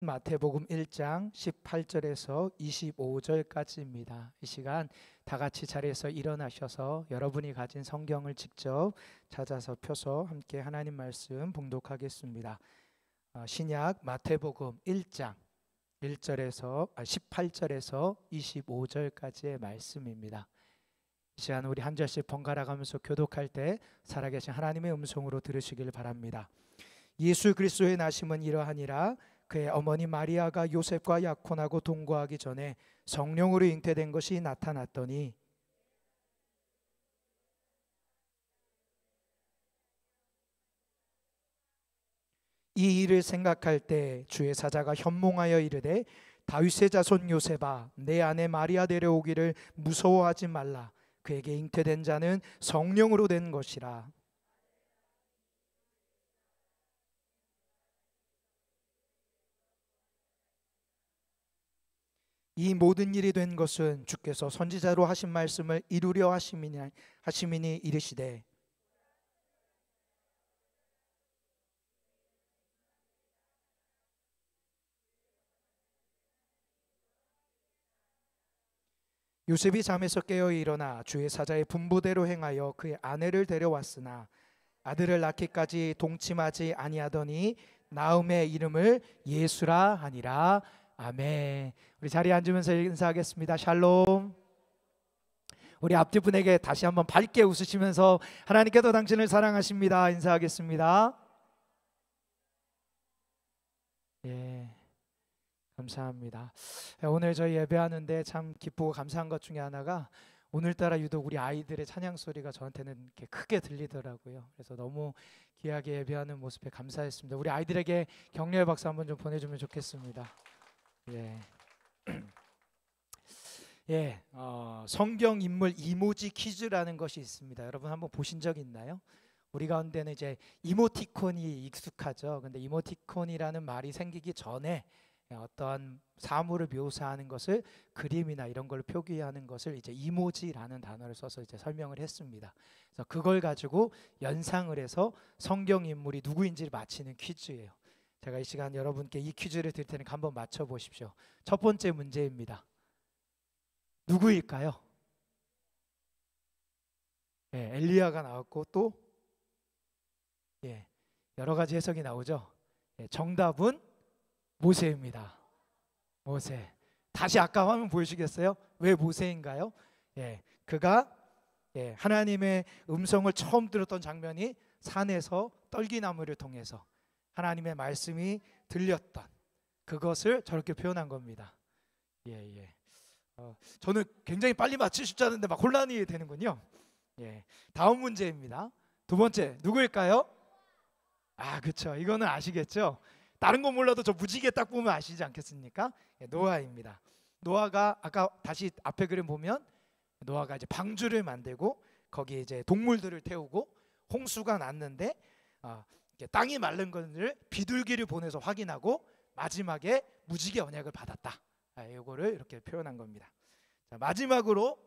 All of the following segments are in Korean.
마태복음 1장 18절에서 25절까지입니다. 이 시간 다 같이 자리에서 일어나셔서 여러분이 가진 성경을 직접 찾아서 펴서 함께 하나님 말씀 봉독하겠습니다. 신약 마태복음 1장 18절에서 25절까지의 말씀입니다. 이 시간 우리 한 절씩 번갈아 가면서 교독할 때 살아계신 하나님의 음성으로 들으시길 바랍니다. 예수 그리스도의 나심은 이러하니라. 그의 어머니 마리아가 요셉과 약혼하고 동거하기 전에 성령으로 잉태된 것이 나타났더니 이 일을 생각할 때 주의 사자가 현몽하여 이르되 다윗의 자손 요셉아, 내 아내 마리아 데려오기를 무서워하지 말라. 그에게 잉태된 자는 성령으로 된 것이라. 이 모든 일이 된 것은 주께서 선지자로 하신 말씀을 이루려 하심이니 이르시되 요셉이 잠에서 깨어 일어나 주의 사자의 분부대로 행하여 그의 아내를 데려왔으나 아들을 낳기까지 동침하지 아니하더니 나음의 이름을 예수라 하니라. 아멘. 우리 자리에 앉으면서 인사하겠습니다. 샬롬. 우리 앞뒤 분에게 다시 한번 밝게 웃으시면서 하나님께서 당신을 사랑하십니다 인사하겠습니다. 예, 감사합니다. 오늘 저희 예배하는데 참 기쁘고 감사한 것 중에 하나가 오늘따라 유독 우리 아이들의 찬양 소리가 저한테는 이렇게 크게 들리더라고요. 그래서 너무 귀하게 예배하는 모습에 감사했습니다. 우리 아이들에게 격려의 박수 한번 좀 보내주면 좋겠습니다. 예. 예, 성경 인물 이모지 퀴즈라는 것이 있습니다. 여러분 한번 보신 적 있나요? 우리 가운데는 이제 이모티콘이 익숙하죠. 근데 이모티콘이라는 말이 생기기 전에 어떠한 사물을 묘사하는 것을 그림이나 이런 걸 표기하는 것을 이제 이모지라는 단어를 써서 이제 설명을 했습니다. 그래서 그걸 가지고 연상을 해서 성경 인물이 누구인지를 맞히는 퀴즈예요. 제가 이 시간 여러분께 이 퀴즈를 드릴 테니까 한번 맞춰 보십시오. 첫 번째 문제입니다. 누구일까요? 예, 엘리야가 나왔고 또 예, 여러 가지 해석이 나오죠. 예, 정답은 모세입니다. 모세. 다시 아까 화면 보여주시겠어요? 왜 모세인가요? 예, 그가 하나님의 음성을 처음 들었던 장면이 산에서 떨기나무를 통해서 하나님의 말씀이 들렸던 그것을 저렇게 표현한 겁니다. 예. 저는 굉장히 빨리 맞추실 줄 알았는데 막 혼란이 되는군요. 예, 다음 문제입니다. 두 번째 누구일까요? 그렇죠. 이거는 아시겠죠? 다른 건 몰라도 저 무지개 딱 보면 아시지 않겠습니까? 예, 노아입니다. 노아가 아까 다시 앞에 그림 보면 노아가 이제 방주를 만들고 거기에 이제 동물들을 태우고 홍수가 났는데 땅이 마른 것을 비둘기를 보내서 확인하고 마지막에 무지개 언약을 받았다. 이거를 이렇게 표현한 겁니다. 자, 마지막으로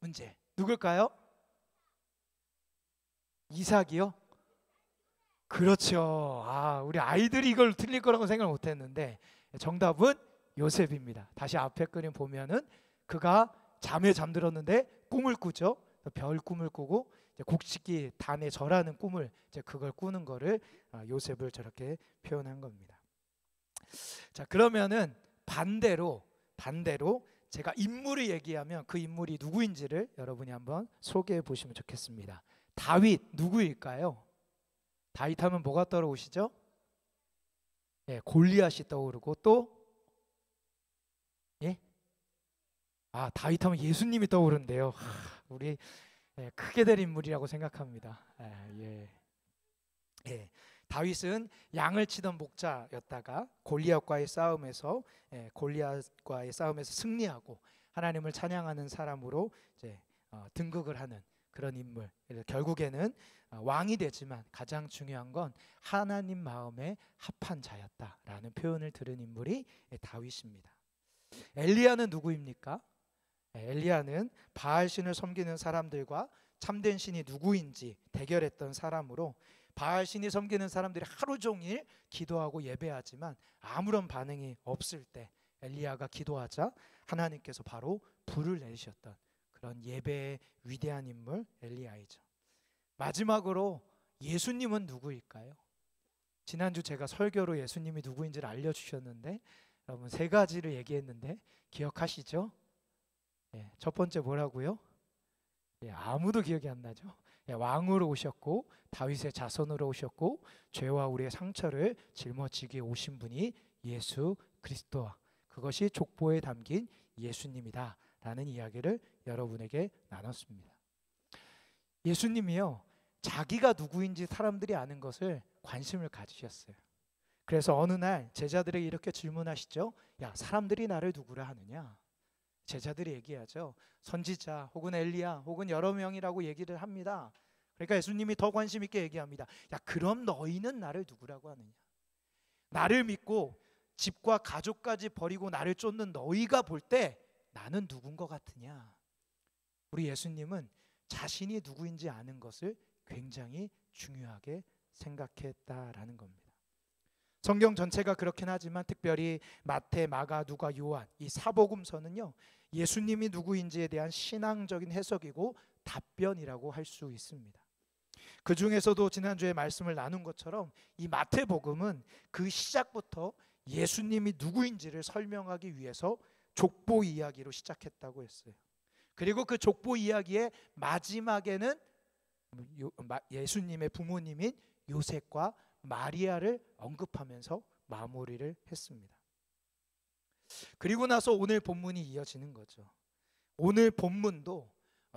문제 누굴까요? 이삭이요? 그렇죠. 우리 아이들이 이걸 틀릴 거라고 생각을 못했는데 정답은 요셉입니다. 다시 앞에 그림 보면은 그가 잠에 잠들었는데 꿈을 꾸죠. 별 꿈을 꾸고 이제 곡식이 단에 절하는 꿈을 이제 그걸 꾸는 거를 요셉을 저렇게 표현한 겁니다. 자, 그러면은 반대로 제가 인물을 얘기하면 그 인물이 누구인지를 여러분이 한번 소개해 보시면 좋겠습니다. 다윗 누구일까요? 다윗 하면 뭐가 떠오르시죠? 예, 골리앗이 떠오르고 또 예? 다윗 하면 예수님이 떠오른대요. 우리 크게 될 인물이라고 생각합니다. 다윗은 양을 치던 목자였다가 골리앗과의 싸움에서 승리하고 하나님을 찬양하는 사람으로 이제 등극을 하는 그런 인물. 결국에는 왕이 되지만 가장 중요한 건 하나님 마음에 합한 자였다라는 표현을 들은 인물이 다윗입니다. 엘리야는 누구입니까? 엘리야는 바알 신을 섬기는 사람들과 참된 신이 누구인지 대결했던 사람으로 바알 신이 섬기는 사람들이 하루 종일 기도하고 예배하지만 아무런 반응이 없을 때 엘리야가 기도하자 하나님께서 바로 불을 내리셨던 그런 예배의 위대한 인물 엘리야이죠. 마지막으로 예수님은 누구일까요? 지난주 제가 설교로 예수님이 누구인지를 알려주셨는데 여러분 세 가지를 얘기했는데 기억하시죠? 첫 번째 뭐라고요? 아무도 기억이 안 나죠. 왕으로 오셨고 다윗의 자손으로 오셨고 죄와 우리의 상처를 짊어지기에 오신 분이 예수 그리스도와 그것이 족보에 담긴 예수님이다 라는 이야기를 여러분에게 나눴습니다. 예수님이요 자기가 누구인지 사람들이 아는 것을 관심을 가지셨어요. 그래서 어느 날 제자들에게 이렇게 질문하시죠. 야, 사람들이 나를 누구라 하느냐? 제자들이 얘기하죠. 선지자 혹은 엘리야 혹은 여러 명이라고 얘기를 합니다. 그러니까 예수님이 더 관심 있게 얘기합니다. 야, 그럼 너희는 나를 누구라고 하느냐? 나를 믿고 집과 가족까지 버리고 나를 쫓는 너희가 볼 때 나는 누군 것 같으냐? 우리 예수님은 자신이 누구인지 아는 것을 굉장히 중요하게 생각했다라는 겁니다. 성경 전체가 그렇긴 하지만 특별히 마태, 마가, 누가, 요한 이 사복음서는요 예수님이 누구인지에 대한 신앙적인 해석이고 답변이라고 할 수 있습니다. 그 중에서도 지난주에 말씀을 나눈 것처럼 이 마태복음은 그 시작부터 예수님이 누구인지를 설명하기 위해서 족보 이야기로 시작했다고 했어요. 그리고 그 족보 이야기의 마지막에는 예수님의 부모님인 요셉과 마리아를 언급하면서 마무리를 했습니다. 그리고 나서 오늘 본문이 이어지는 거죠. 오늘 본문도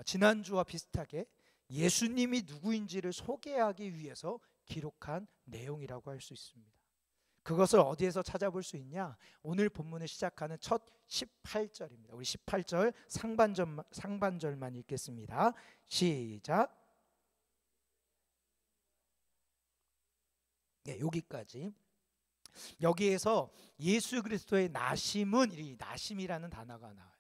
지난주와 비슷하게 예수님이 누구인지를 소개하기 위해서 기록한 내용이라고 할 수 있습니다. 그것을 어디에서 찾아볼 수 있냐? 오늘 본문을 시작하는 첫 18절입니다. 우리 18절 상반절만 읽겠습니다. 시작. 여기까지. 여기에서 예수 그리스도의 나심은 이 나심이라는 단어가 나와요.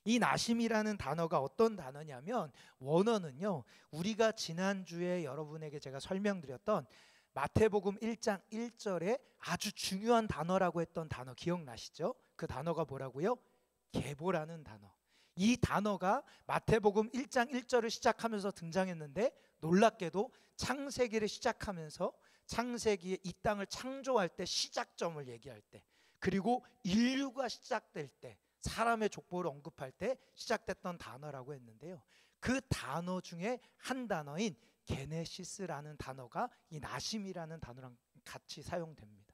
이 나심이라는 단어가 어떤 단어냐면 원어는요 우리가 지난주에 여러분에게 제가 설명드렸던 마태복음 1장 1절에 아주 중요한 단어라고 했던 단어 기억나시죠? 그 단어가 뭐라고요? 계보라는 단어. 이 단어가 마태복음 1장 1절을 시작하면서 등장했는데 놀랍게도 창세기를 시작하면서 창세기에 이 땅을 창조할 때 시작점을 얘기할 때 그리고 인류가 시작될 때 사람의 족보를 언급할 때 시작됐던 단어라고 했는데요. 그 단어 중에 한 단어인 게네시스라는 단어가 이 나심이라는 단어랑 같이 사용됩니다.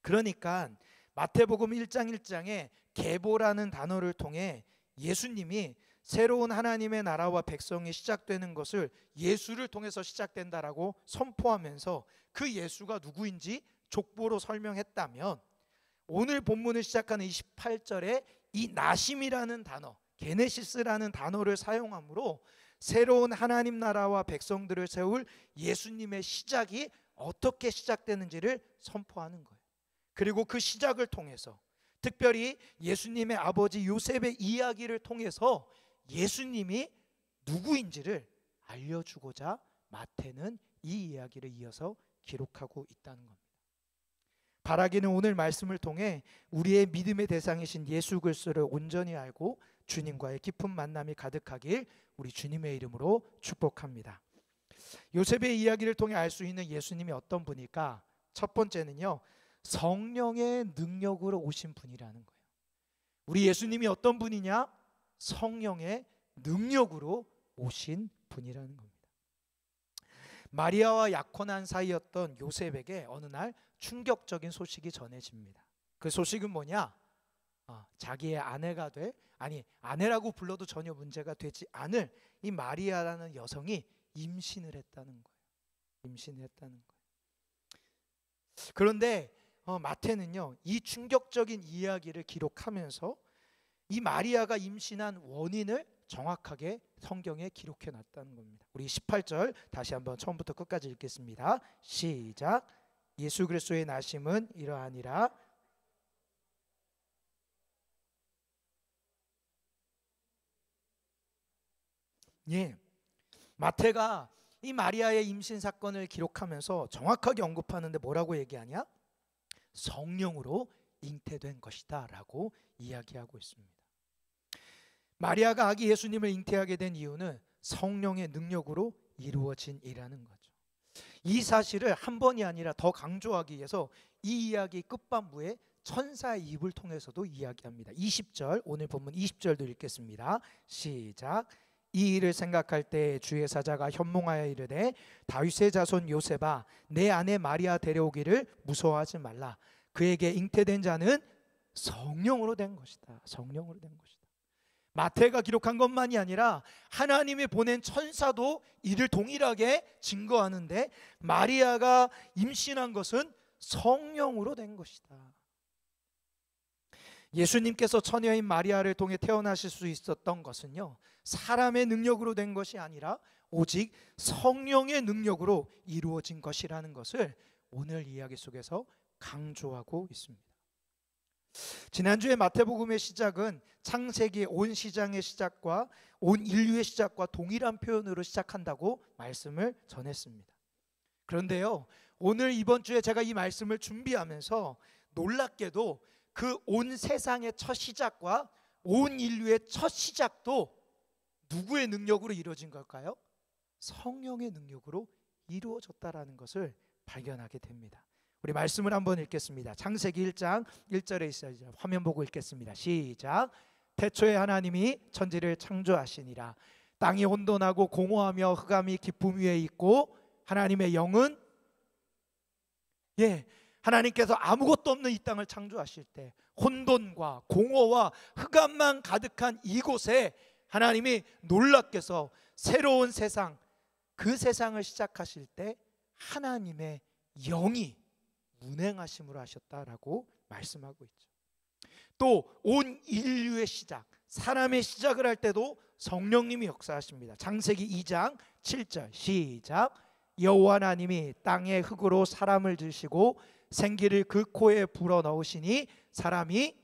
그러니까 마태복음 1장 1장에 계보라는 단어를 통해 예수님이 새로운 하나님의 나라와 백성이 시작되는 것을 예수를 통해서 시작된다라고 선포하면서 그 예수가 누구인지 족보로 설명했다면 오늘 본문을 시작하는 28절에 이 나심이라는 단어, 게네시스라는 단어를 사용함으로 새로운 하나님 나라와 백성들을 세울 예수님의 시작이 어떻게 시작되는지를 선포하는 거예요. 그리고 그 시작을 통해서 특별히 예수님의 아버지 요셉의 이야기를 통해서 예수님이 누구인지를 알려주고자 마태는 이 이야기를 이어서 기록하고 있다는 겁니다. 바라기는 오늘 말씀을 통해 우리의 믿음의 대상이신 예수 그리스도를 온전히 알고 주님과의 깊은 만남이 가득하길 우리 주님의 이름으로 축복합니다. 요셉의 이야기를 통해 알 수 있는 예수님이 어떤 분일까? 첫 번째는요, 성령의 능력으로 오신 분이라는 거예요. 우리 예수님이 어떤 분이냐? 성령의 능력으로 오신 분이라는 겁니다. 마리아와 약혼한 사이였던 요셉에게 어느 날 충격적인 소식이 전해집니다. 그 소식은 뭐냐? 자기의 아내가 될, 아내라고 불러도 전혀 문제가 되지 않을 이 마리아라는 여성이 임신을 했다는 거예요. 임신을 했다는 거예요. 그런데 마태는요, 이 충격적인 이야기를 기록하면서 이 마리아가 임신한 원인을 정확하게 성경에 기록해 놨다는 겁니다. 우리 18절 다시 한번 처음부터 끝까지 읽겠습니다. 시작. 예수 그리스도의 나심은 이러하니라. 마태가 이 마리아의 임신 사건을 기록하면서 정확하게 언급하는데 뭐라고 얘기하냐? 성령으로 잉태된 것이다 라고 이야기하고 있습니다. 마리아가 아기 예수님을 잉태하게 된 이유는 성령의 능력으로 이루어진 일이라는 거죠. 이 사실을 한 번이 아니라 더 강조하기 위해서 이 이야기 끝반부에 천사의 입을 통해서도 이야기합니다. 20절, 오늘 본문 20절도 읽겠습니다. 시작. 이 일을 생각할 때 주의 사자가 현몽하여 이르되 다윗의 자손 요셉아 내 아내 마리아 데려오기를 무서워하지 말라. 그에게 잉태된 자는 성령으로 된 것이다. 성령으로 된 것이다. 마태가 기록한 것만이 아니라 하나님이 보낸 천사도 이를 동일하게 증거하는데 마리아가 임신한 것은 성령으로 된 것이다. 예수님께서 처녀인 마리아를 통해 태어나실 수 있었던 것은요, 사람의 능력으로 된 것이 아니라 오직 성령의 능력으로 이루어진 것이라는 것을 오늘 이야기 속에서 강조하고 있습니다. 지난주에 마태복음의 시작은 창세기 온 시장의 시작과 온 인류의 시작과 동일한 표현으로 시작한다고 말씀을 전했습니다. 그런데요, 오늘 이번 주에 제가 이 말씀을 준비하면서 놀랍게도 그 온 세상의 첫 시작과 온 인류의 첫 시작도 누구의 능력으로 이루어진 걸까요? 성령의 능력으로 이루어졌다라는 것을 발견하게 됩니다. 우리 말씀을 한번 읽겠습니다. 창세기 1장 1절에 있어요. 화면 보고 읽겠습니다. 시작. 태초에 하나님이 천지를 창조하시니라. 땅이 혼돈하고 공허하며 흑암이 깊음 위에 있고 하나님의 영은 하나님께서 아무것도 없는 이 땅을 창조하실 때 혼돈과 공허와 흑암만 가득한 이곳에 하나님이 놀랍게서 새로운 세상, 그 세상을 시작하실 때 하나님의 영이 운행하심으로 하셨다라고 말씀하고 있죠. 또 온 인류의 시작, 사람의 시작을 할 때도 성령님이 역사하십니다. 창세기 2장 7절 시작. 여호와 하나님이 땅의 흙으로 사람을 지으시고 생기를 그 코에 불어넣으시니 사람이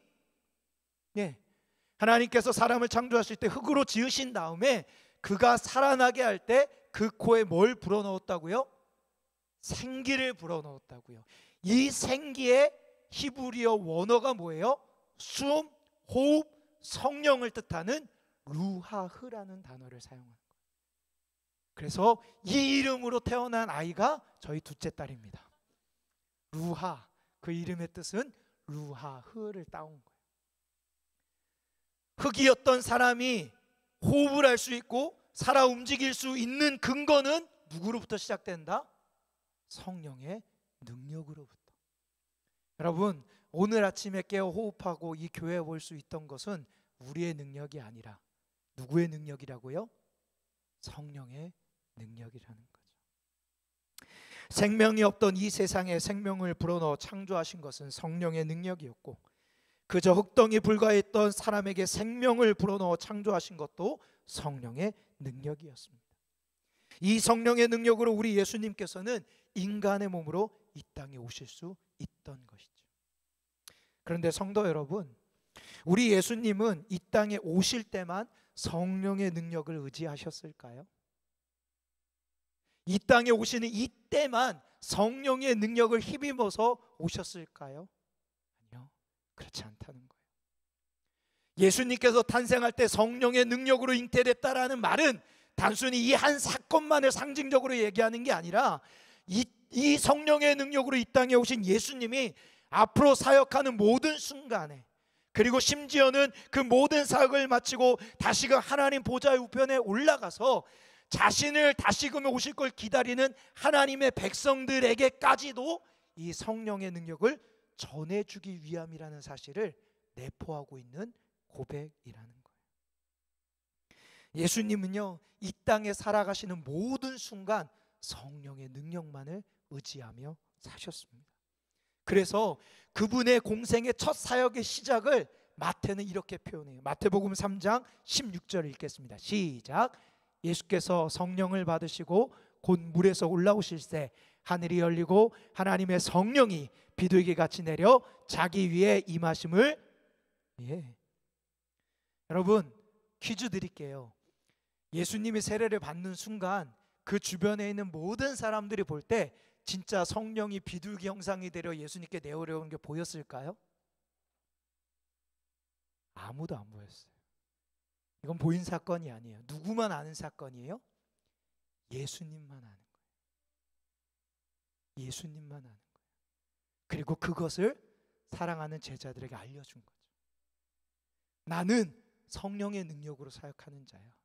하나님께서 사람을 창조하실 때 흙으로 지으신 다음에 그가 살아나게 할 때 그 코에 뭘 불어넣었다고요? 생기를 불어넣었다고요. 이 생기의 히브리어 원어가 뭐예요? 숨, 호흡, 성령을 뜻하는 루하흐라는 단어를 사용하는 거예요. 그래서 이 이름으로 태어난 아이가 저희 둘째 딸입니다. 루하, 그 이름의 뜻은 루하흐를 따온 거예요. 흙이었던 사람이 호흡을 할 수 있고 살아 움직일 수 있는 근거는 누구로부터 시작된다? 성령의 능력으로부터. 여러분, 오늘 아침에 깨어 호흡하고 이 교회에 올 수 있던 것은 우리의 능력이 아니라 누구의 능력이라고요? 성령의 능력이라는 거죠. 생명이 없던 이 세상에 생명을 불어넣어 창조하신 것은 성령의 능력이었고, 그저 흙덩이 불과했던 사람에게 생명을 불어넣어 창조하신 것도 성령의 능력이었습니다. 이 성령의 능력으로 우리 예수님께서는 인간의 몸으로 이 땅에 오실 수 있던 것이죠. 그런데 성도 여러분, 우리 예수님은 이 땅에 오실 때만 성령의 능력을 의지하셨을까요? 이 땅에 오시는 이때만 성령의 능력을 힘입어서 오셨을까요? 아니요, 그렇지 않다는 거예요. 예수님께서 탄생할 때 성령의 능력으로 잉태됐다라는 말은 단순히 이 한 사건만을 상징적으로 얘기하는 게 아니라 이 성령의 능력으로 이 땅에 오신 예수님이 앞으로 사역하는 모든 순간에, 그리고 심지어는 그 모든 사역을 마치고 다시금 하나님 보좌의 우편에 올라가서 자신을 다시금 오실 걸 기다리는 하나님의 백성들에게까지도 이 성령의 능력을 전해주기 위함이라는 사실을 내포하고 있는 고백이라는 거예요. 예수님은요, 이 땅에 살아가시는 모든 순간 성령의 능력만을 의지하며 사셨습니다. 그래서 그분의 공생의 첫 사역의 시작을 마태는 이렇게 표현해요. 마태복음 3장 16절 읽겠습니다. 시작. 예수께서 성령을 받으시고 곧 물에서 올라오실 때 하늘이 열리고 하나님의 성령이 비둘기 같이 내려 자기 위에 임하심을. 여러분, 퀴즈 드릴게요. 예수님이 세례를 받는 순간 그 주변에 있는 모든 사람들이 볼 때 진짜 성령이 비둘기 형상이 되려 예수님께 내어려오는 게 보였을까요? 아무도 안 보였어요. 이건 보인 사건이 아니에요. 누구만 아는 사건이에요? 예수님만 아는 거예요. 예수님만 아는 거예요. 그리고 그것을 사랑하는 제자들에게 알려준 거죠. 나는 성령의 능력으로 사역하는 자야.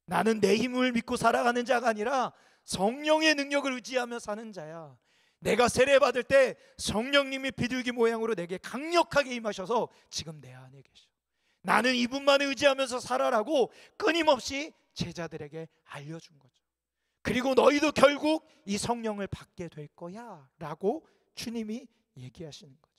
나는 내 힘을 믿고 살아가는 자가 아니라 성령의 능력을 의지하며 사는 자야. 내가 세례받을 때 성령님이 비둘기 모양으로 내게 강력하게 임하셔서 지금 내 안에 계셔. 나는 이분만을 의지하면서 살아라고 끊임없이 제자들에게 알려준 거죠. 그리고 너희도 결국 이 성령을 받게 될 거야 라고 주님이 얘기하시는 거죠.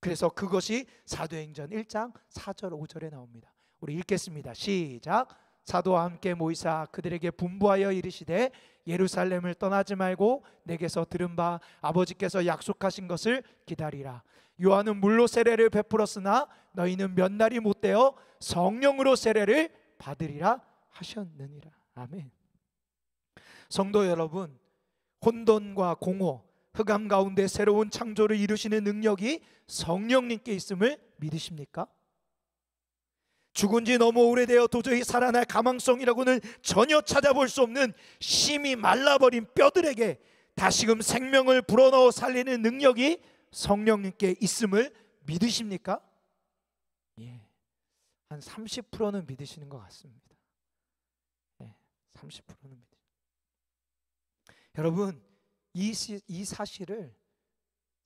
그래서 그것이 사도행전 1장 4절 5절에 나옵니다. 우리 읽겠습니다. 시작. 사도와 함께 모이사 그들에게 분부하여 이르시되 예루살렘을 떠나지 말고 내게서 들은 바 아버지께서 약속하신 것을 기다리라. 요한은 물로 세례를 베풀었으나 너희는 몇 날이 못되어 성령으로 세례를 받으리라 하셨느니라. 아멘. 성도 여러분, 혼돈과 공허, 흑암 가운데 새로운 창조를 이루시는 능력이 성령님께 있음을 믿으십니까? 죽은 지 너무 오래되어 도저히 살아날 가망성이라고는 전혀 찾아볼 수 없는 심히 말라버린 뼈들에게 다시금 생명을 불어넣어 살리는 능력이 성령님께 있음을 믿으십니까? 예, 한 30%는 믿으시는 것 같습니다. 예, 30%는 믿으시는. 여러분, 이 사실을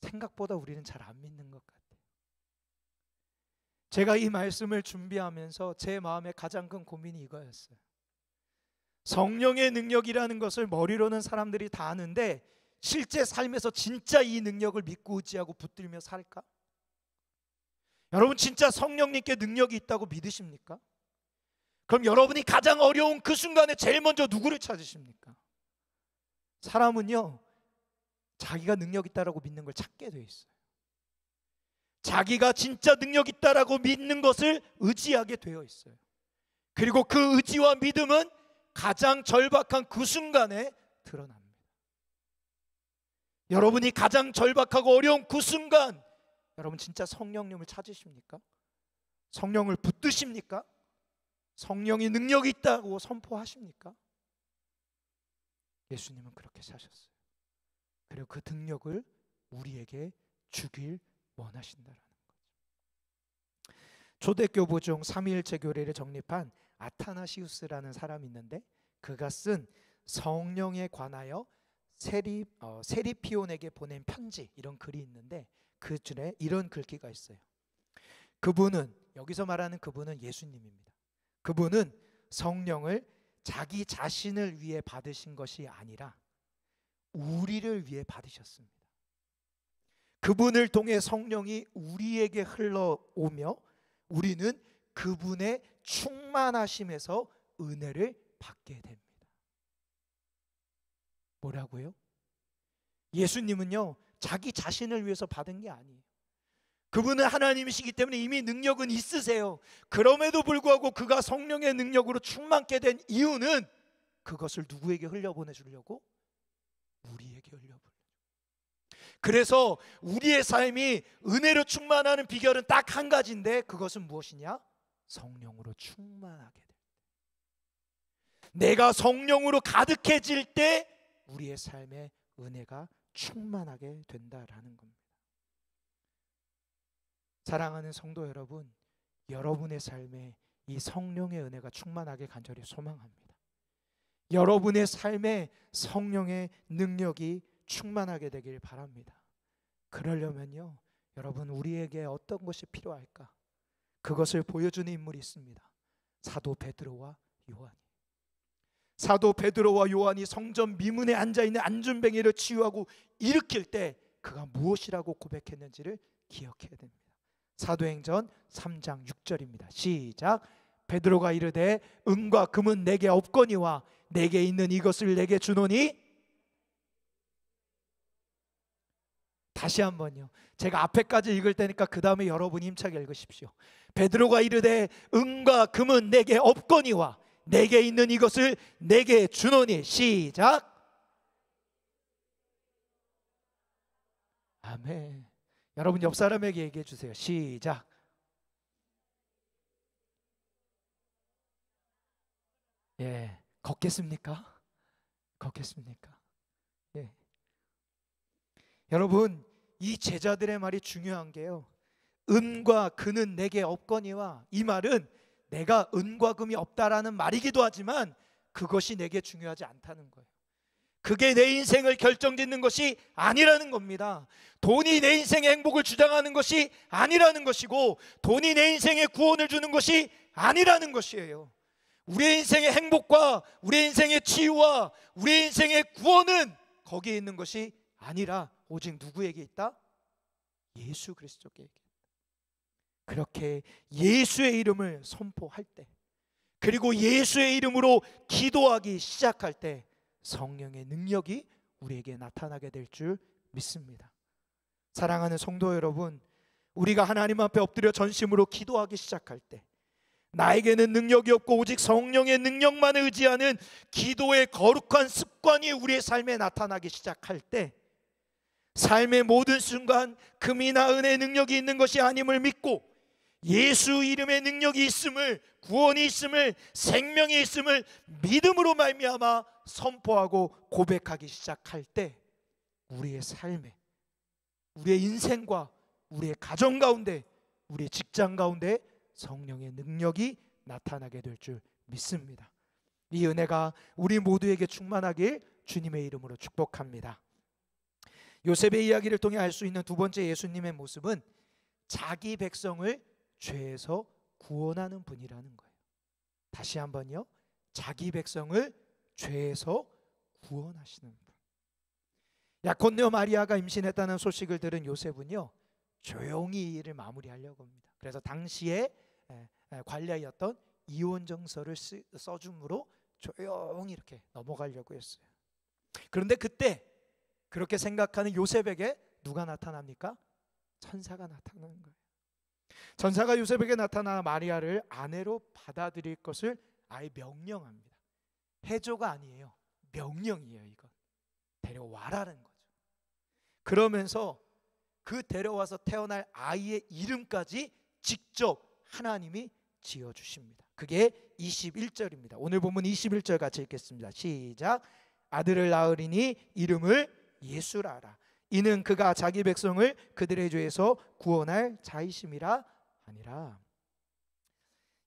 생각보다 우리는 잘 안 믿는 것 같아요. 제가 이 말씀을 준비하면서 제 마음에 가장 큰 고민이 이거였어요. 성령의 능력이라는 것을 머리로는 사람들이 다 아는데 실제 삶에서 진짜 이 능력을 믿고 의지하고 붙들며 살까? 여러분, 진짜 성령님께 능력이 있다고 믿으십니까? 그럼 여러분이 가장 어려운 그 순간에 제일 먼저 누구를 찾으십니까? 사람은요, 자기가 능력 있다라고 믿는 걸 찾게 돼 있어요. 자기가 진짜 능력 있다라고 믿는 것을 의지하게 되어 있어요. 그리고 그 의지와 믿음은 가장 절박한 그 순간에 드러납니다. 여러분이 가장 절박하고 어려운 그 순간, 여러분 진짜 성령님을 찾으십니까? 성령을 붙드십니까? 성령이 능력이 있다고 선포하십니까? 예수님은 그렇게 사셨어요. 그리고 그 능력을 우리에게 주길 원하신다라는 거죠. 초대교부 중 삼위일체 교리를 정립한 아타나시우스라는 사람이 있는데 그가 쓴 성령에 관하여 세리피온에게 보낸 편지, 이런 글이 있는데 그 줄에 이런 글귀가 있어요. 그분은, 여기서 말하는 그분은 예수님입니다. 그분은 성령을 자기 자신을 위해 받으신 것이 아니라 우리를 위해 받으셨습니다. 그분을 통해 성령이 우리에게 흘러오며 우리는 그분의 충만하심에서 은혜를 받게 됩니다. 뭐라고요? 예수님은요, 자기 자신을 위해서 받은 게 아니에요. 그분은 하나님이시기 때문에 이미 능력은 있으세요. 그럼에도 불구하고 그가 성령의 능력으로 충만케 된 이유는 그것을 누구에게 흘려보내주려고? 우리에게 흘려보내주려고. 그래서 우리의 삶이 은혜로 충만하는 비결은 딱 한 가지인데 그것은 무엇이냐? 성령으로 충만하게 될 때. 내가 성령으로 가득해질 때 우리의 삶에 은혜가 충만하게 된다라는 겁니다. 사랑하는 성도 여러분, 여러분의 삶에 이 성령의 은혜가 충만하게 간절히 소망합니다. 여러분의 삶에 성령의 능력이 충만하게 되길 바랍니다. 그러려면요, 여러분, 우리에게 어떤 것이 필요할까? 그것을 보여주는 인물이 있습니다. 사도 베드로와 요한이. 사도 베드로와 요한이 성전 미문에 앉아있는 안준뱅이를 치유하고 일으킬 때 그가 무엇이라고 고백했는지를 기억해야 됩니다. 사도행전 3장 6절입니다. 시작. 베드로가 이르되 은과 금은 내게 없거니와 내게 있는 이것을 내게 주노니. 다시 한번요. 제가 앞에까지 읽을 테니까 그 다음에 여러분이 힘차게 읽으십시오. 베드로가 이르되 은과 금은 내게 없거니와 내게 있는 이것을 내게 주노니. 시작. 아멘. 여러분 옆 사람에게 얘기해 주세요. 시작. 예, 걷겠습니까? 걷겠습니까? 예. 여러분, 이 제자들의 말이 중요한 게요, 은과 금은 내게 없거니와, 이 말은 내가 은과 금이 없다라는 말이기도 하지만 그것이 내게 중요하지 않다는 거예요. 그게 내 인생을 결정짓는 것이 아니라는 겁니다. 돈이 내 인생의 행복을 주장하는 것이 아니라는 것이고, 돈이 내 인생의 구원을 주는 것이 아니라는 것이에요. 우리의 인생의 행복과 우리의 인생의 치유와 우리의 인생의 구원은 거기에 있는 것이 아니라 오직 누구에게 있다? 예수 그리스도께 있다. 그렇게 예수의 이름을 선포할 때, 그리고 예수의 이름으로 기도하기 시작할 때 성령의 능력이 우리에게 나타나게 될 줄 믿습니다. 사랑하는 성도 여러분, 우리가 하나님 앞에 엎드려 전심으로 기도하기 시작할 때, 나에게는 능력이 없고 오직 성령의 능력만을 의지하는 기도의 거룩한 습관이 우리의 삶에 나타나기 시작할 때, 삶의 모든 순간 금이나 은의 능력이 있는 것이 아님을 믿고 예수 이름의 능력이 있음을, 구원이 있음을, 생명이 있음을 믿음으로 말미암아 선포하고 고백하기 시작할 때, 우리의 삶에, 우리의 인생과 우리의 가정 가운데, 우리의 직장 가운데 성령의 능력이 나타나게 될 줄 믿습니다. 이 은혜가 우리 모두에게 충만하길 주님의 이름으로 축복합니다. 요셉의 이야기를 통해 알 수 있는 두 번째 예수님의 모습은 자기 백성을 죄에서 구원하는 분이라는 거예요. 다시 한번요, 자기 백성을 죄에서 구원하시는 분. 약혼녀 마리아가 임신했다는 소식을 들은 요셉은요, 조용히 이 일을 마무리하려고 합니다. 그래서 당시에 관례였던 이혼정서를 써줌으로 조용히 이렇게 넘어가려고 했어요. 그런데 그때 그렇게 생각하는 요셉에게 누가 나타납니까? 천사가 나타나는 거예요. 천사가 요셉에게 나타나 마리아를 아내로 받아들일 것을 아예 명령합니다. 해조가 아니에요, 명령이에요. 이건 데려와라는 거죠. 그러면서 그 데려와서 태어날 아이의 이름까지 직접 하나님이 지어주십니다. 그게 21절입니다. 오늘 본문 21절 같이 읽겠습니다. 시작. 아들을 낳으리니 이름을 예수라 하라. 이는 그가 자기 백성을 그들의 죄에서 구원할 자이심이라 하니라.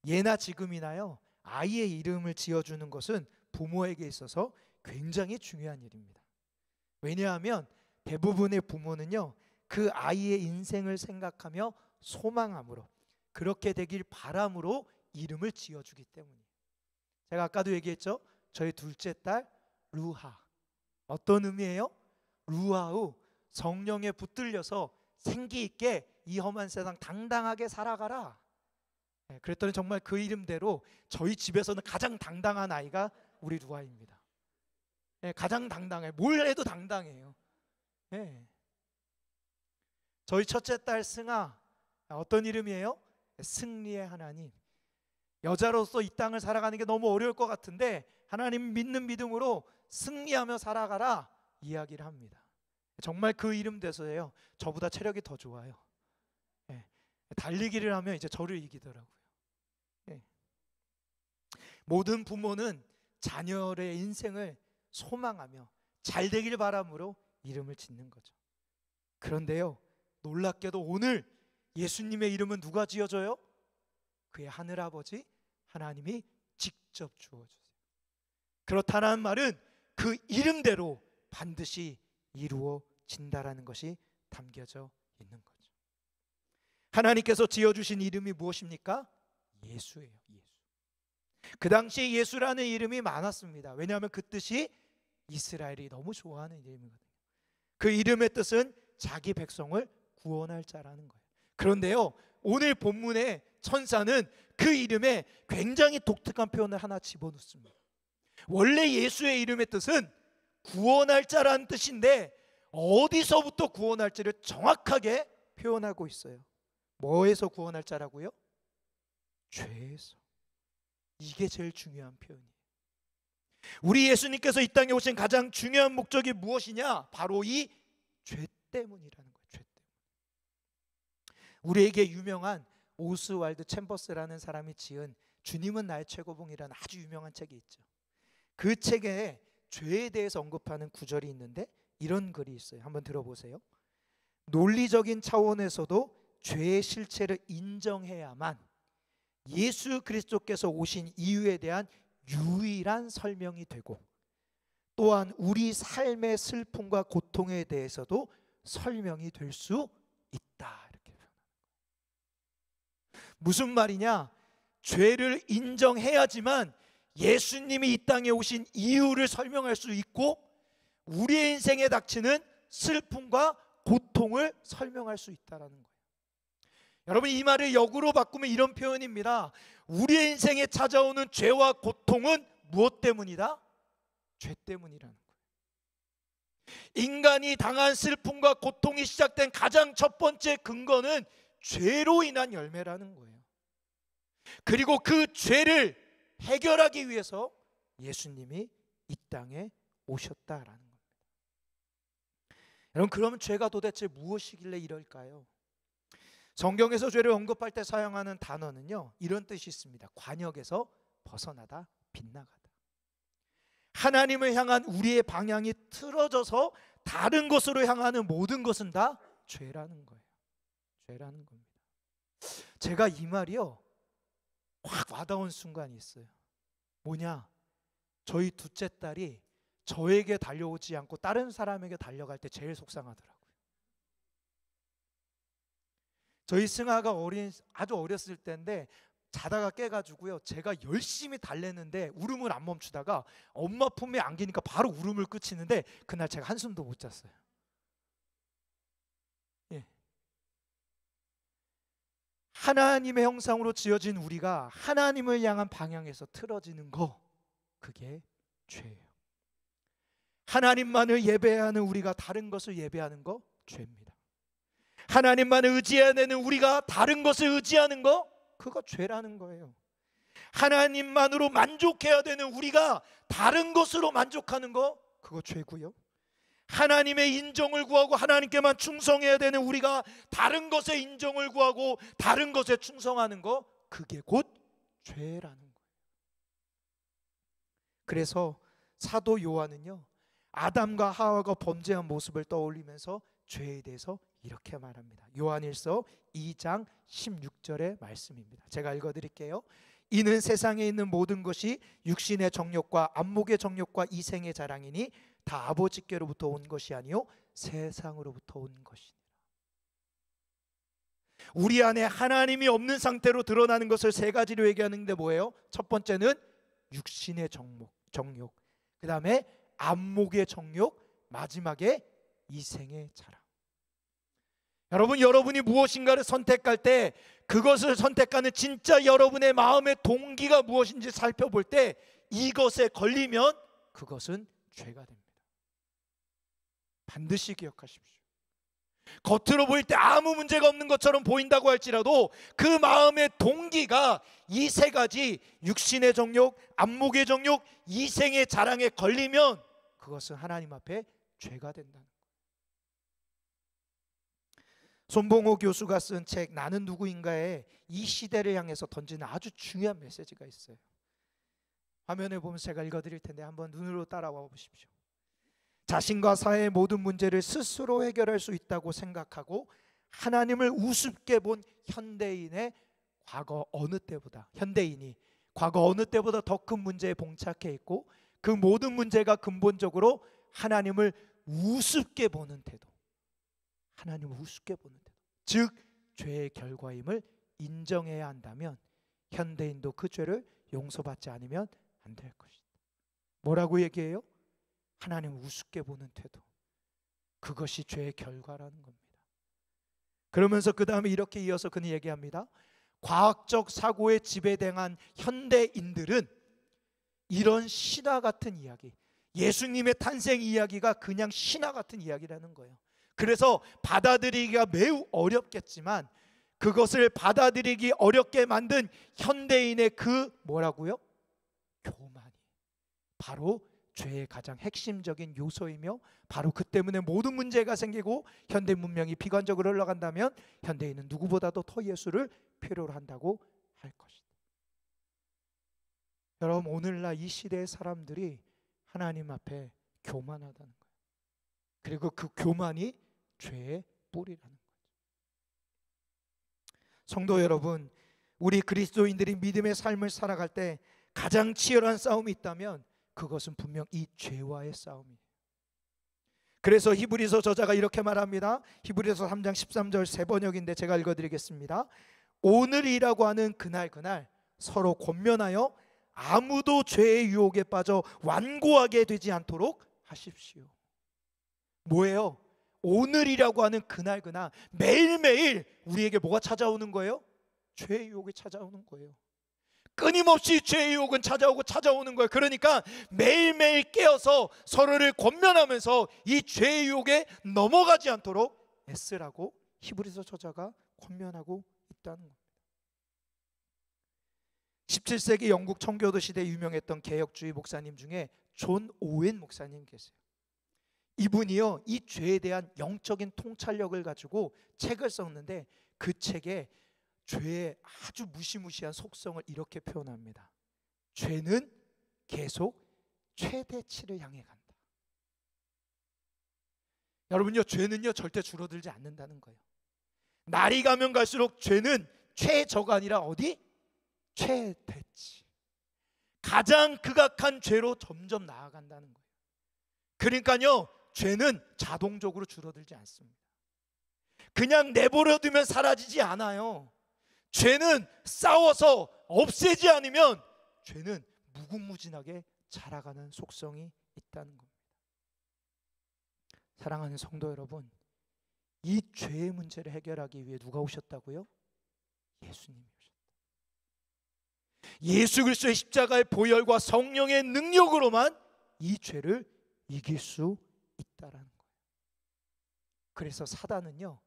예나 지금이나요, 아이의 이름을 지어주는 것은 부모에게 있어서 굉장히 중요한 일입니다. 왜냐하면 대부분의 부모는요, 그 아이의 인생을 생각하며 소망함으로, 그렇게 되길 바람으로 이름을 지어주기 때문이에요. 제가 아까도 얘기했죠, 저희 둘째 딸 루하. 어떤 의미예요? 루하우, 성령에 붙들려서 생기 있게 이 험한 세상 당당하게 살아가라. 그랬더니 정말 그 이름대로 저희 집에서는 가장 당당한 아이가 우리 루하입니다. 가장 당당해. 뭘 해도 당당해요. 저희 첫째 딸 승아, 어떤 이름이에요? 승리의 하나님. 여자로서 이 땅을 살아가는 게 너무 어려울 것 같은데 하나님 믿는 믿음으로 승리하며 살아가라 이야기를 합니다. 정말 그 이름 돼서요, 저보다 체력이 더 좋아요. 달리기를 하면 이제 저를 이기더라고요. 모든 부모는 자녀의 인생을 소망하며 잘 되길 바람으로 이름을 짓는 거죠. 그런데요, 놀랍게도 오늘 예수님의 이름은 누가 지어줘요? 그의 하늘아버지 하나님이 직접 주어주세요. 그렇다는 말은 그 이름대로 반드시 이루어진다라는 것이 담겨져 있는 거죠. 하나님께서 지어주신 이름이 무엇입니까? 예수예요. 예수. 그 당시에 예수라는 이름이 많았습니다. 왜냐하면 그 뜻이 이스라엘이 너무 좋아하는 이름이거든요. 그 이름의 뜻은 자기 백성을 구원할 자라는 거예요. 그런데요, 오늘 본문의 천사는 그 이름에 굉장히 독특한 표현을 하나 집어넣습니다. 원래 예수의 이름의 뜻은 구원할 자라는 뜻인데 어디서부터 구원할지를 정확하게 표현하고 있어요. 뭐에서 구원할 자라고요? 죄에서. 이게 제일 중요한 표현이에요. 우리 예수님께서 이 땅에 오신 가장 중요한 목적이 무엇이냐? 바로 이 죄 때문이라는 거예요. 죄 때문. 우리에게 유명한 오스왈드 챔버스라는 사람이 지은 주님은 나의 최고봉이라는 아주 유명한 책이 있죠. 그 책에 죄에 대해서 언급하는 구절이 있는데 이런 글이 있어요. 한번 들어보세요. 논리적인 차원에서도 죄의 실체를 인정해야만 예수 그리스도께서 오신 이유에 대한 유일한 설명이 되고, 또한 우리 삶의 슬픔과 고통에 대해서도 설명이 될 수 있다. 이렇게 표현합니다. 무슨 말이냐? 죄를 인정해야지만 예수님이 이 땅에 오신 이유를 설명할 수 있고, 우리의 인생에 닥치는 슬픔과 고통을 설명할 수 있다는 거예요. 여러분, 이 말을 역으로 바꾸면 이런 표현입니다. 우리의 인생에 찾아오는 죄와 고통은 무엇 때문이다? 죄 때문이라는 거예요. 인간이 당한 슬픔과 고통이 시작된 가장 첫 번째 근거는 죄로 인한 열매라는 거예요. 그리고 그 죄를 해결하기 위해서 예수님이 이 땅에 오셨다라는 겁니다. 여러분, 그러면 죄가 도대체 무엇이길래 이럴까요? 성경에서 죄를 언급할 때 사용하는 단어는요, 이런 뜻이 있습니다. 관역에서 벗어나다, 빗나가다. 하나님을 향한 우리의 방향이 틀어져서 다른 곳으로 향하는 모든 것은 다 죄라는 거예요. 죄라는 겁니다. 제가 이 말이요, 확 와닿은 순간이 있어요. 뭐냐? 저희 둘째 딸이 저에게 달려오지 않고 다른 사람에게 달려갈 때 제일 속상하더라고요. 저희 승아가 아주 어렸을 때인데 자다가 깨가지고요, 제가 열심히 달랬는데 울음을 안 멈추다가 엄마 품에 안기니까 바로 울음을 그치는데 그날 제가 한숨도 못 잤어요. 예. 하나님의 형상으로 지어진 우리가 하나님을 향한 방향에서 틀어지는 거, 그게 죄예요. 하나님만을 예배하는 우리가 다른 것을 예배하는 거 죄입니다. 하나님만을 의지해야 되는 우리가 다른 것을 의지하는 거, 그거 죄라는 거예요. 하나님만으로 만족해야 되는 우리가 다른 것으로 만족하는 거, 그거 죄고요. 하나님의 인정을 구하고 하나님께만 충성해야 되는 우리가 다른 것에 인정을 구하고 다른 것에 충성하는 거, 그게 곧 죄라는 거예요. 그래서 사도 요한은요, 아담과 하와가 범죄한 모습을 떠올리면서 죄에 대해서 이렇게 말합니다. 요한일서 2장 16절의 말씀입니다. 제가 읽어드릴게요. 이는 세상에 있는 모든 것이 육신의 정욕과 안목의 정욕과 이생의 자랑이니 다 아버지께로부터 온 것이 아니요 세상으로부터 온 것이니라. 우리 안에 하나님이 없는 상태로 드러나는 것을 세 가지로 얘기하는데 뭐예요? 첫 번째는 육신의 정욕, 그 다음에 안목의 정욕, 마지막에 이생의 자랑. 여러분, 여러분이 무엇인가를 선택할 때 그것을 선택하는 진짜 여러분의 마음의 동기가 무엇인지 살펴볼 때 이것에 걸리면 그것은 죄가 됩니다. 반드시 기억하십시오. 겉으로 보일 때 아무 문제가 없는 것처럼 보인다고 할지라도 그 마음의 동기가 이 세 가지, 육신의 정욕, 안목의 정욕, 이생의 자랑에 걸리면 그것은 하나님 앞에 죄가 된다는 거예요. 손봉호 교수가 쓴 책 나는 누구인가에 이 시대를 향해서 던지는 아주 중요한 메시지가 있어요. 화면에 보면 제가 읽어드릴 텐데 한번 눈으로 따라와 보십시오. 자신과 사회의 모든 문제를 스스로 해결할 수 있다고 생각하고 하나님을 우습게 본 현대인이 과거 어느 때보다 더 큰 문제에 봉착해 있고, 그 모든 문제가 근본적으로 하나님을 우습게 보는 태도, 즉 죄의 결과임을 인정해야 한다면 현대인도 그 죄를 용서받지 않으면 안 될 것이다. 뭐라고 얘기해요? 하나님을 우습게 보는 태도, 그것이 죄의 결과라는 겁니다. 그러면서 그 다음에 이렇게 이어서 그는 얘기합니다. 과학적 사고에 지배당한 현대인들은 이런 신화 같은 이야기, 예수님의 탄생 이야기가 그냥 신화 같은 이야기라는 거예요. 그래서 받아들이기가 매우 어렵겠지만 그것을 받아들이기 어렵게 만든 현대인의 그 뭐라고요? 교만이 바로 죄의 가장 핵심적인 요소이며, 바로 그 때문에 모든 문제가 생기고 현대 문명이 비관적으로 흘러간다면 현대인은 누구보다도 더 예수를 필요로 한다고 할 것이다. 여러분, 오늘날 이 시대의 사람들이 하나님 앞에 교만하다는 거예요. 그리고 그 교만이 죄의 뿌리라는 거예요. 성도 여러분, 우리 그리스도인들이 믿음의 삶을 살아갈 때 가장 치열한 싸움이 있다면 그것은 분명 이 죄와의 싸움이에요. 그래서 히브리서 저자가 이렇게 말합니다. 히브리서 3장 13절 세 번역인데 제가 읽어드리겠습니다. 오늘이라고 하는 그날 서로 권면하여 아무도 죄의 유혹에 빠져 완고하게 되지 않도록 하십시오. 뭐예요? 오늘이라고 하는 그날 매일매일 우리에게 뭐가 찾아오는 거예요? 죄의 유혹이 찾아오는 거예요. 끊임없이 죄의 유혹은 찾아오는 거예요. 그러니까 매일매일 깨어서 서로를 권면하면서 이 죄의 유혹에 넘어가지 않도록 애쓰라고 히브리서 저자가 권면하고 있다는 겁니다. 17세기 영국 청교도 시대에 유명했던 개혁주의 목사님 중에 존 오웬 목사님 계세요. 이분이요, 이 죄에 대한 영적인 통찰력을 가지고 책을 썼는데 그 책에 죄의 아주 무시무시한 속성을 이렇게 표현합니다. 죄는 계속 최대치를 향해 간다. 여러분요, 죄는요 절대 줄어들지 않는다는 거예요. 날이 가면 갈수록 죄는 최저가 아니라 어디? 최대치. 가장 극악한 죄로 점점 나아간다는 거예요. 그러니까요, 죄는 자동적으로 줄어들지 않습니다. 그냥 내버려두면 사라지지 않아요. 죄는 싸워서 없애지 않으면 죄는 무궁무진하게 자라가는 속성이 있다는 겁니다. 사랑하는 성도 여러분, 이 죄의 문제를 해결하기 위해 누가 오셨다고요? 예수님이 오셨다. 예수 그리스도의 십자가의 보혈과 성령의 능력으로만 이 죄를 이길 수 있다라는 거예요. 그래서 사단은요,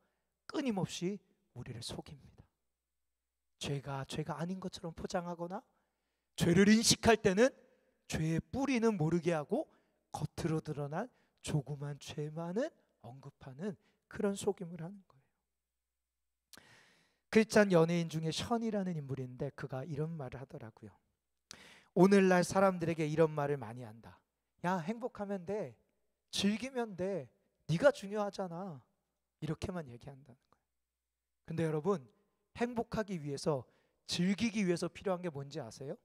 끊임없이 우리를 속입니다. 죄가 아닌 것처럼 포장하거나 죄를 인식할 때는 죄의 뿌리는 모르게 하고 겉으로 드러난 조그만 죄만은 언급하는 그런 속임을 하는 거예요. 크리스찬 연예인 중에 션이라는 인물인데 그가 이런 말을 하더라고요. 오늘날 사람들에게 이런 말을 많이 한다. 야, 행복하면 돼, 즐기면 돼, 네가 중요하잖아, 이렇게만 얘기한다는 거예요. 근데 여러분, 행복하기 위해서, 즐기기 위해서 필요한 게 뭔지 아세요?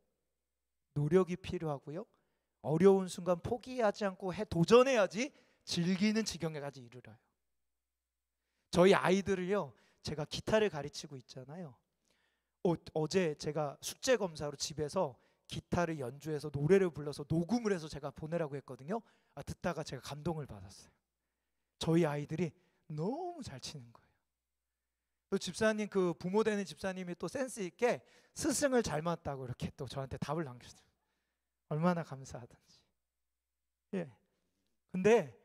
노력이 필요하고요, 어려운 순간 포기하지 않고 도전해야지 즐기는 지경에까지 이르러요. 저희 아이들을요, 제가 기타를 가르치고 있잖아요. 어제 제가 숙제 검사로 집에서 기타를 연주해서 노래를 불러서 녹음을 해서 제가 보내라고 했거든요. 듣다가 제가 감동을 받았어요. 저희 아이들이 너무 잘 치는 거예요. 또 집사님, 그 부모 되는 집사님이 또 센스 있게 스승을 잘 맞다고 이렇게 또 저한테 답을 남겨줘요. 얼마나 감사하든지. 예. 근데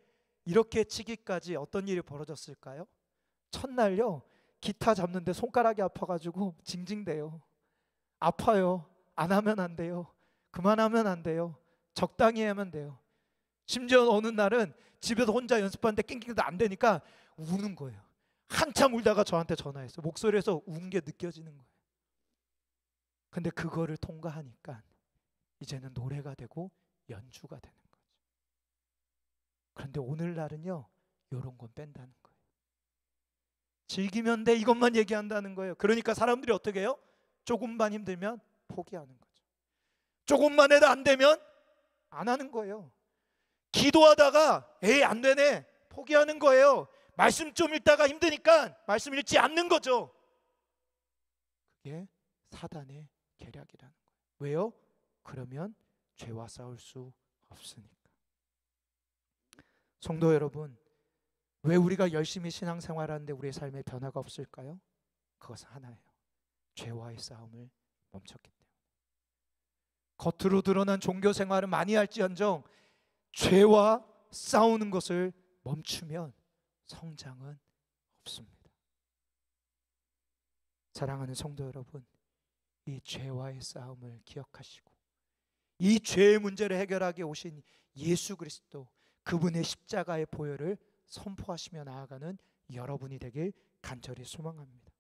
이렇게 치기까지 어떤 일이 벌어졌을까요? 첫날요, 기타 잡는데 손가락이 아파가지고 징징대요. 아파요. 안 하면 안 돼요. 그만하면 안 돼요. 적당히 하면 돼요. 심지어 어느 날은 집에서 혼자 연습하는데 낑낑대도 안 되니까 우는 거예요. 한참 울다가 저한테 전화했어요. 목소리에서 운 게 느껴지는 거예요. 근데 그거를 통과하니까 이제는 노래가 되고 연주가 되는 거죠. 그런데 오늘날은요, 이런 건 뺀다는 거예요. 즐기면 돼, 이것만 얘기한다는 거예요. 그러니까 사람들이 어떻게 해요? 조금만 힘들면 포기하는 거죠. 조금만 해도 안 되면 안 하는 거예요. 기도하다가 에이 안 되네, 포기하는 거예요. 말씀 좀 읽다가 힘드니까 말씀 읽지 않는 거죠. 그게 사단의 계략이라는 거예요. 왜요? 그러면 죄와 싸울 수 없으니까. 성도 여러분, 왜 우리가 열심히 신앙생활하는데 우리의 삶에 변화가 없을까요? 그것은 하나예요. 죄와의 싸움을 멈췄기 때문에. 겉으로 드러난 종교 생활은 많이 할지언정 죄와 싸우는 것을 멈추면 성장은 없습니다. 사랑하는 성도 여러분, 이 죄와의 싸움을 기억하시고 이 죄의 문제를 해결하게 오신 예수 그리스도, 그분의 십자가의 보혈을 선포하시며 나아가는 여러분이 되길 간절히 소망합니다.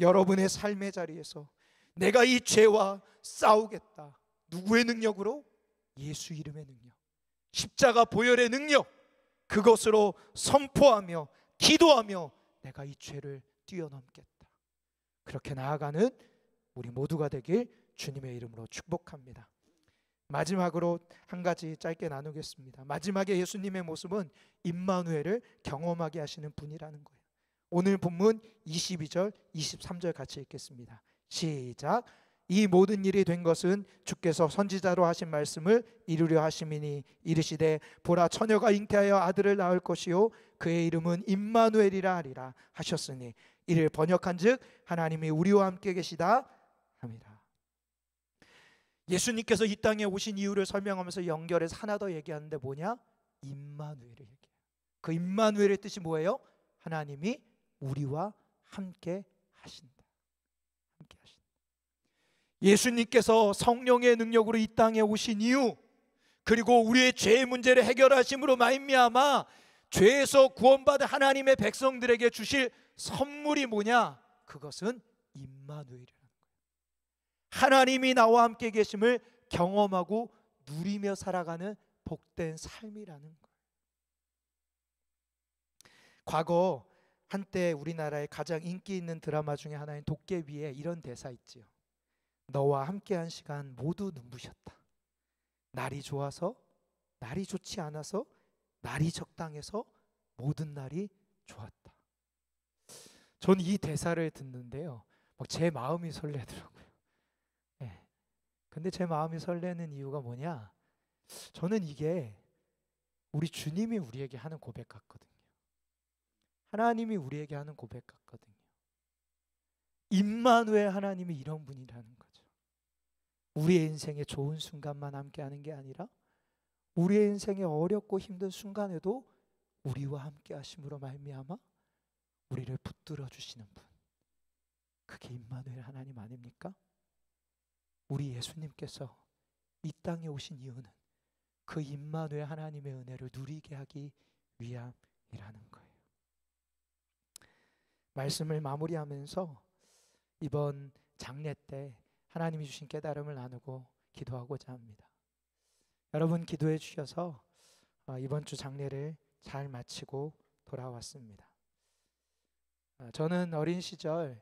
여러분의 삶의 자리에서 내가 이 죄와 싸우겠다. 누구의 능력으로? 예수 이름의 능력, 십자가 보혈의 능력, 그것으로 선포하며 기도하며 내가 이 죄를 뛰어넘겠다. 그렇게 나아가는 우리 모두가 되길 주님의 이름으로 축복합니다. 마지막으로 한 가지 짧게 나누겠습니다. 마지막에 예수님의 모습은 임마누엘을 경험하게 하시는 분이라는 거예요. 오늘 본문 22절 23절 같이 읽겠습니다. 시작. 이 모든 일이 된 것은 주께서 선지자로 하신 말씀을 이루려 하심이니 이르시되 보라 처녀가 잉태하여 아들을 낳을 것이요 그의 이름은 임마누엘이라 하리라 하셨으니 이를 번역한즉 하나님이 우리와 함께 계시다 함이라. 예수님께서 이 땅에 오신 이유를 설명하면서 연결해서 하나 더 얘기하는데 뭐냐? 임마누엘을 얘기해요. 그 임마누엘의 뜻이 뭐예요? 하나님이 우리와 함께 하신다. 함께 하신다. 예수님께서 성령의 능력으로 이 땅에 오신 이유, 그리고 우리의 죄의 문제를 해결하심으로 말미암아 죄에서 구원받은 하나님의 백성들에게 주실 선물이 뭐냐? 그것은 임마누엘이라는 거예요. 하나님이 나와 함께 계심을 경험하고 누리며 살아가는 복된 삶이라는 거예요. 과거 한때 우리나라의 가장 인기 있는 드라마 중에 하나인 도깨비에 이런 대사 있지요. 너와 함께한 시간 모두 눈부셨다. 날이 좋아서, 날이 좋지 않아서, 날이 적당해서 모든 날이 좋았다. 저는 이 대사를 듣는데요, 제 마음이 설레더라고요. 네. 근데 제 마음이 설레는 이유가 뭐냐? 저는 이게 우리 주님이 우리에게 하는 고백 같거든요. 하나님이 우리에게 하는 고백 같거든요. 임마누엘 하나님이 이런 분이라는 거죠. 우리의 인생의 좋은 순간만 함께하는 게 아니라 우리의 인생의 어렵고 힘든 순간에도 우리와 함께 하심으로 말미암아 우리를 붙들어 주시는 분, 그게 임마누엘 하나님 아닙니까? 우리 예수님께서 이 땅에 오신 이유는 그 임마누엘 하나님의 은혜를 누리게 하기 위함이라는 거예요. 말씀을 마무리하면서 이번 장례 때 하나님이 주신 깨달음을 나누고 기도하고자 합니다. 여러분 기도해 주셔서 이번 주 장례를 잘 마치고 돌아왔습니다. 저는 어린 시절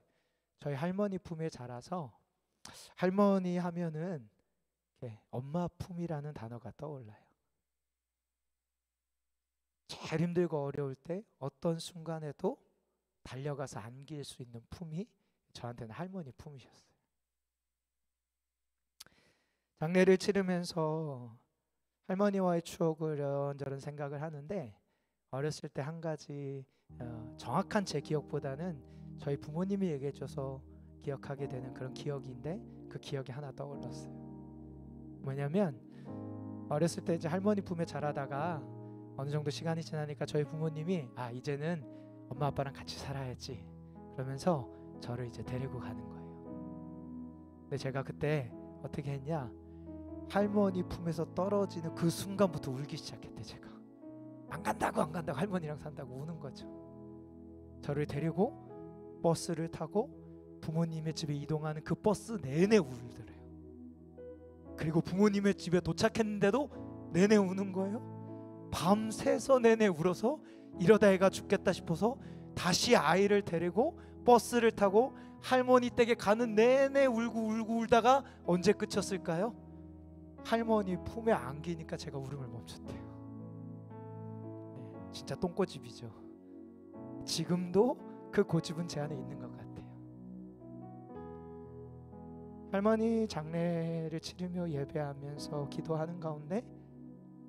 저희 할머니 품에 자라서 할머니 하면은 엄마 품이라는 단어가 떠올라요. 제일 힘들고 어려울 때 어떤 순간에도 달려가서 안길 수 있는 품이 저한테는 할머니 품이셨어요. 장례를 치르면서 할머니와의 추억을 이런저런 생각을 하는데 어렸을 때 한 가지 정확한 제 기억보다는 저희 부모님이 얘기해줘서 기억하게 되는 그런 기억인데 그 기억이 하나 떠올랐어요. 뭐냐면 어렸을 때 이제 할머니 품에 자라다가 어느 정도 시간이 지나니까 저희 부모님이 이제는 엄마 아빠랑 같이 살아야지 그러면서 저를 이제 데리고 가는 거예요. 근데 제가 그때 어떻게 했냐, 할머니 품에서 떨어지는 그 순간부터 울기 시작했대. 제가 안 간다고 할머니랑 산다고 우는 거죠. 저를 데리고 버스를 타고 부모님의 집에 이동하는 그 버스 내내 울더래요. 그리고 부모님의 집에 도착했는데도 내내 우는 거예요. 밤새서 내내 울어서 이러다 애가 죽겠다 싶어서 다시 아이를 데리고 버스를 타고 할머니 댁에 가는 내내 울고 울다가 언제 그쳤을까요? 할머니 품에 안기니까 제가 울음을 멈췄대요. 네, 진짜 똥꼬집이죠. 지금도 그 고집은 제 안에 있는 것 같아요. 할머니 장례를 치르며 예배하면서 기도하는 가운데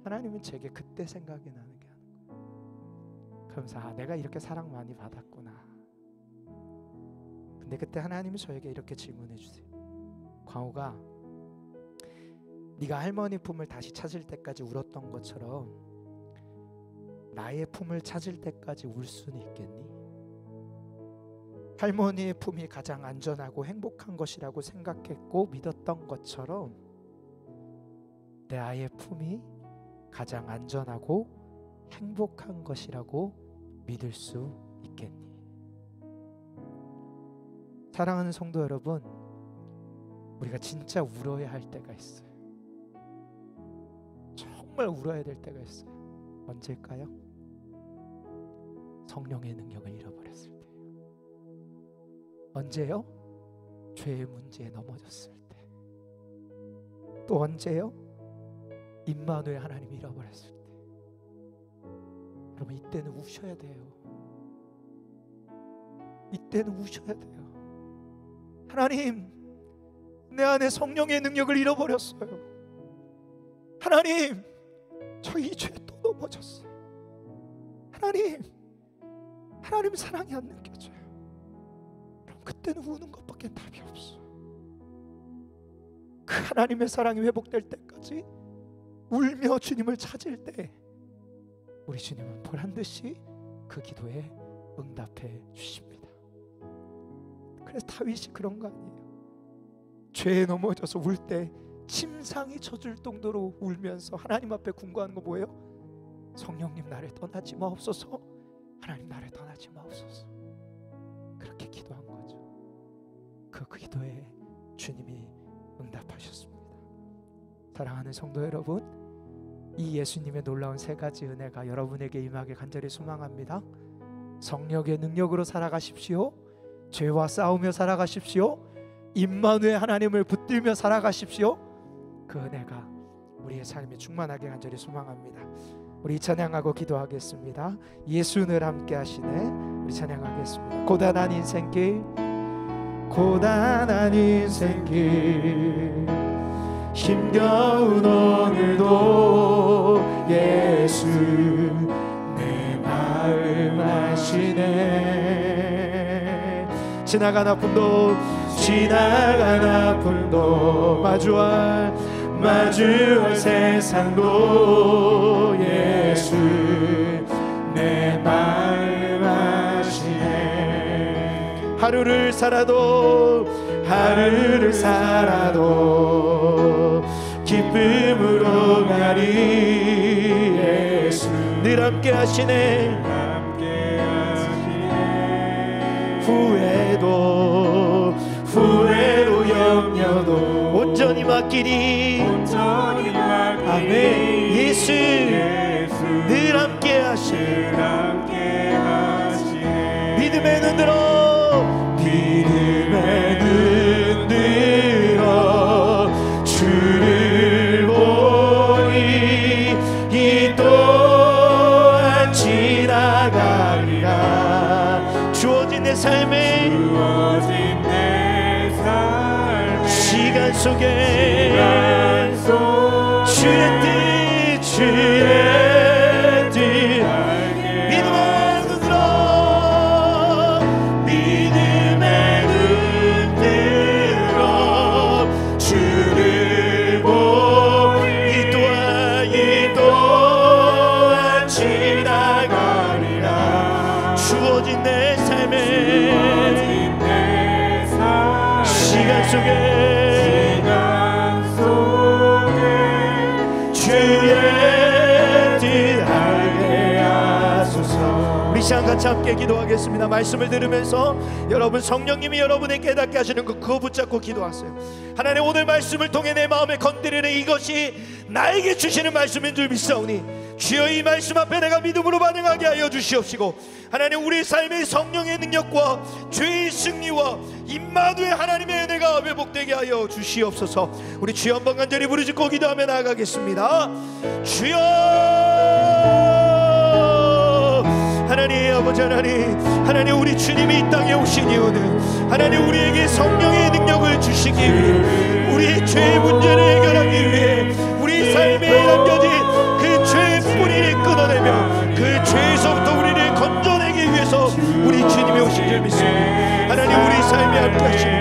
하나님은 제게 그때 생각이 나는 게 하는 거예요. 그러면서 내가 이렇게 사랑 많이 받았구나. 근데 그때 하나님이 저에게 이렇게 질문해 주세요. 광호가, 네가 할머니 품을 다시 찾을 때까지 울었던 것처럼 나의 품을 찾을 때까지 울 수는 있겠니? 할머니의 품이 가장 안전하고 행복한 것이라고 생각했고 믿었던 것처럼 내 아이의 품이 가장 안전하고 행복한 것이라고 믿을 수 있겠니? 사랑하는 성도 여러분, 우리가 진짜 울어야 할 때가 있어요. 정말 울어야 될 때가 있어요. 언제일까요? 성령의 능력을 잃어버렸을 때예요. 언제요? 죄의 문제에 넘어졌을 때. 또 언제요? 임마누엘 하나님 잃어버렸을 때. 여러분, 이때는 우셔야 돼요. 이때는 우셔야 돼요. 하나님, 내 안에 성령의 능력을 잃어버렸어요. 하나님, 저 이 죄에 또 넘어졌어요. 하나님 사랑이 안 느껴져요. 그럼 그때는 우는 것밖에 답이 없어. 그 하나님의 사랑이 회복될 때까지 울며 주님을 찾을 때 우리 주님은 보란듯이 그 기도에 응답해 주십니다. 그래서 다윗이 그런 거 아니에요. 죄에 넘어져서 울 때 침상이 젖을 정도로 울면서 하나님 앞에 군고하는 거 뭐예요? 성령님 나를 떠나지 마옵소서. 하나님 나를 떠나지 마옵소서. 그렇게 기도한 거죠. 그 기도에 주님이 응답하셨습니다. 사랑하는 성도 여러분, 이 예수님의 놀라운 세 가지 은혜가 여러분에게 임하길 간절히 소망합니다. 성령의 능력으로 살아가십시오. 죄와 싸우며 살아가십시오. 임마누엘 하나님을 붙들며 살아가십시오. 그 은혜가 우리의 삶에 충만하게 간절히 소망합니다. 우리 찬양하고 기도하겠습니다. 예수를 함께 하시네. 우리 찬양하겠습니다. 고단한 인생길, 고단한 인생길, 힘겨운 오늘도 예수 내 마음 아시네. 지나간 아픔도 마주할 세상도 예수 내 마음 아시네. 하루를 살아도 기쁨으로 가리 예수 늘 함께 하시네. 후회도 염려도 온전히 맡기니 아멘. 예수 늘 함께 하시네. 믿음의 눈 들어 주를 보니 이 또한 지나가리라. 주어진 내 삶에 시간 속에 주의 뜻 믿음의 눈 들어 주를 보니 이 또한 지나가리라. 주어진 내 삶에 시간 속에 주의 뜻 알게 하소서. 우리 시간 같이 함께 기도하겠습니다. 말씀을 들으면서 여러분 성령님이 여러분의 깨닫게 하시는 그거 붙잡고 기도하세요. 하나님, 오늘 말씀을 통해 내 마음에 건드리는 이것이 나에게 주시는 말씀인 줄 믿사오니 주여 이 말씀 앞에 내가 믿음으로 반응하게 하여 주시옵시고, 하나님 우리 삶의 성령의 능력과 죄의 승리와 임마누엘 하나님의 은혜가 회복되게 하여 주시옵소서. 우리 주여 한번 간절히 부르짖고 기도하며 나아가겠습니다. 주여 하나님, 아버지 하나님 우리 주님이 이 땅에 오신 이유는 하나님 우리에게 성령의 능력을 주시기 위해, 우리의 죄의 문제를 해결하기 위해, 우리 삶에 남겨진 그 죄의 뿌리를 끊어내며 그 죄에서부터 우리를 건져내기 위해서 우리 주님이 오신 줄 믿습니다. 하나님 우리 삶에 함께 하시고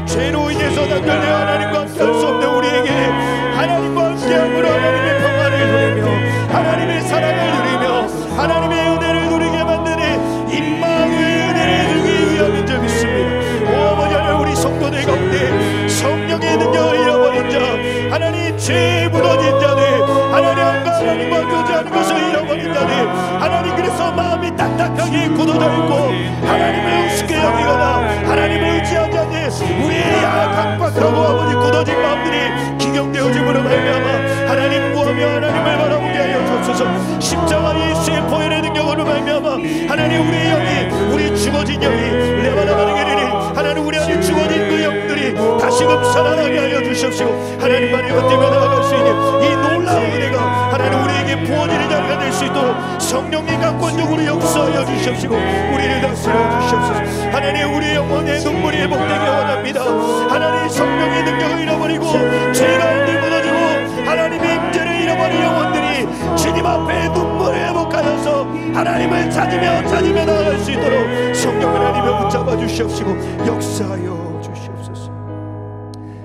죄로 인해서 단절되어 하나님과 함께 할 수 없는 우리에게 하나님과 함께함으로 하나님의 평안을 누리며 하나님의 사랑을 누리며 하나님의 은혜를 누리게 만드는 임마누엘 은혜를 누리기 위함인 줄 믿습니다. 오 아버지 하나님, 우리 성도들 가운데 성령의 능력을 잃어버린 자, 하나님 죄에 무너진 자들, 우리의 각박하고 아버지 굳어진 마음들이 기경되어짐으로 말미암아 하나님 구하며 하나님을 바라보게 하여 주옵소서. 십자가 예수의 보혈의 능력으로 말미암아 하나님 우리의 영이, 우리 죽어진 영이 레바나바르게리니 하나님 우리 안에 죽어진 그 영들이 다시금 살아나게 하여 주시옵시고 하나님 만에 버티며 나아갈 수 있는 이 놀라운 은혜가 하나님 우리에게 부어지는 자리가 될 수 있도록 성령님 강권적으로 역사하여 주시옵시고 우리를 다스려 주시옵소서. 하나님 우리의 영혼의 눈물이 회복되기 원합니다. 하나님 성령의 능력을 잃어버리고 죄가 흔들 무너지고 하나님의 임재를 잃어버린 영혼들이 주님 앞에 눈물을 회복하여서 하나님을 찾으며 나아갈 수 있도록 성령 하나님을 붙잡아 주시옵시고 역사하여 주시옵소서.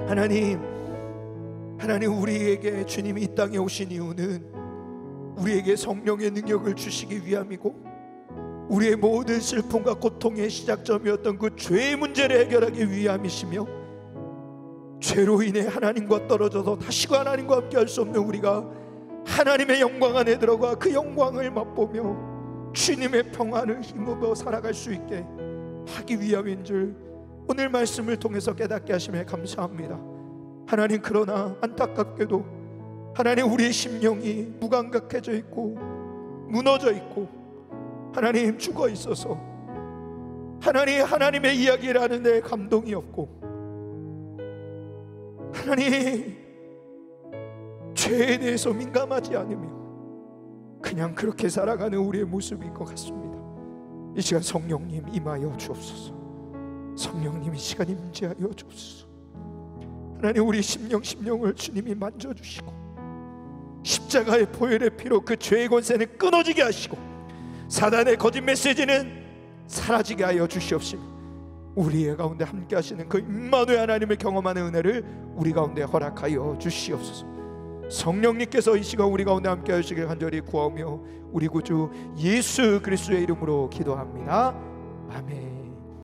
하나님 우리에게 주님이 이 땅에 오신 이유는 우리에게 성령의 능력을 주시기 위함이고 우리의 모든 슬픔과 고통의 시작점이었던 그 죄의 문제를 해결하기 위함이시며 죄로 인해 하나님과 떨어져서 다시금 하나님과 함께 할 수 없는 우리가 하나님의 영광 안에 들어가 그 영광을 맛보며 주님의 평안을 힘입어 살아갈 수 있게 하기 위함인 줄 오늘 말씀을 통해서 깨닫게 하심에 감사합니다. 하나님 그러나 안타깝게도 하나님 우리의 심령이 무감각해져 있고 무너져 있고 하나님 죽어 있어서 하나님의 이야기를 하는데 감동이 없고 하나님 죄에 대해서 민감하지 않으며 그냥 그렇게 살아가는 우리의 모습인 것 같습니다. 이 시간 성령님 임하여 주옵소서. 성령님 이 시간 임재하여 주옵소서. 하나님 우리 심령을 주님이 만져주시고 십자가의 보혈의 피로 그 죄의 권세는 끊어지게 하시고 사단의 거짓 메시지는 사라지게 하여 주시옵시며 우리의 가운데 함께 하시는 그 임마누엘 하나님을 경험하는 은혜를 우리 가운데 허락하여 주시옵소서. 성령님께서 이 시간 우리 가운데 함께 하시길 간절히 구하며 우리 구주 예수 그리스도의 이름으로 기도합니다. 아멘.